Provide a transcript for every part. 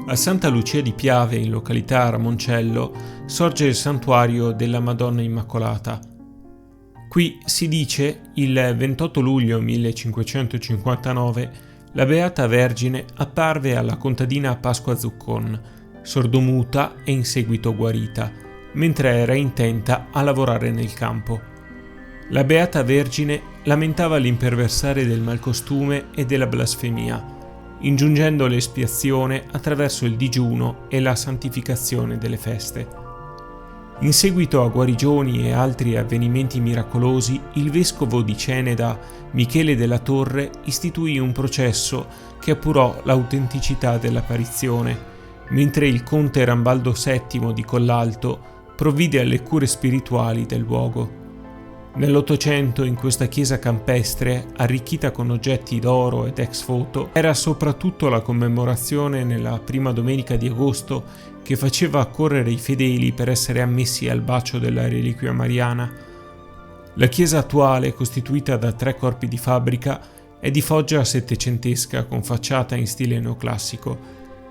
A Santa Lucia di Piave, in località Ramoncello, sorge il santuario della Madonna Immacolata. Qui si dice, il 28 luglio 1559, la Beata Vergine apparve alla contadina Pasqua Zuccon, sordomuta e in seguito guarita, mentre era intenta a lavorare nel campo. La Beata Vergine lamentava l'imperversare del malcostume e della blasfemia, ingiungendo l'espiazione attraverso il digiuno e la santificazione delle feste. In seguito a guarigioni e altri avvenimenti miracolosi, il vescovo di Ceneda, Michele della Torre, istituì un processo che appurò l'autenticità dell'apparizione, mentre il conte Rambaldo VII di Collalto provvide alle cure spirituali del luogo. Nell'Ottocento, in questa chiesa campestre, arricchita con oggetti d'oro ed ex voto, era soprattutto la commemorazione nella prima domenica di agosto che faceva accorrere i fedeli per essere ammessi al bacio della reliquia mariana. La chiesa attuale, costituita da 3 corpi di fabbrica, è di foggia settecentesca con facciata in stile neoclassico.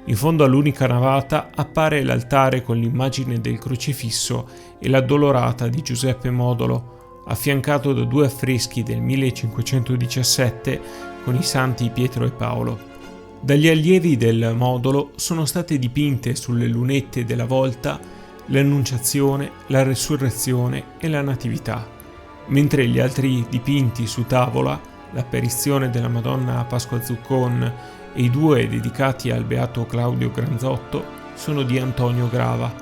In fondo all'unica navata appare l'altare con l'immagine del crocifisso e l'addolorata di Giuseppe Modolo, affiancato da 2 affreschi del 1517 con i santi Pietro e Paolo. Dagli allievi del modolo sono state dipinte sulle lunette della volta l'Annunciazione, la Resurrezione e la Natività, mentre gli altri dipinti su tavola, l'apparizione della Madonna a Pasqua Zuccon e i 2 dedicati al beato Claudio Granzotto, sono di Antonio Grava.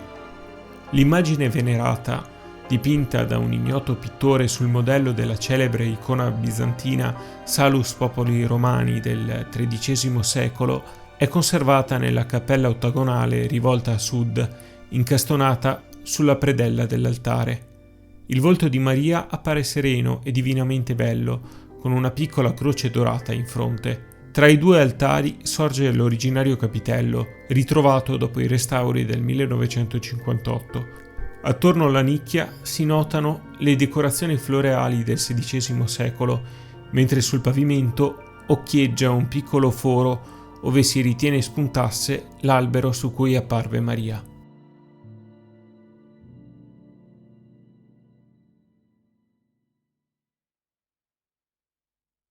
L'immagine venerata, dipinta da un ignoto pittore sul modello della celebre icona bizantina Salus Populi Romani del XIII secolo, è conservata nella cappella ottagonale rivolta a sud, incastonata sulla predella dell'altare. Il volto di Maria appare sereno e divinamente bello, con una piccola croce dorata in fronte. Tra i 2 altari sorge l'originario capitello, ritrovato dopo i restauri del 1958. Attorno alla nicchia si notano le decorazioni floreali del XVI secolo, mentre sul pavimento occhieggia un piccolo foro ove si ritiene spuntasse l'albero su cui apparve Maria.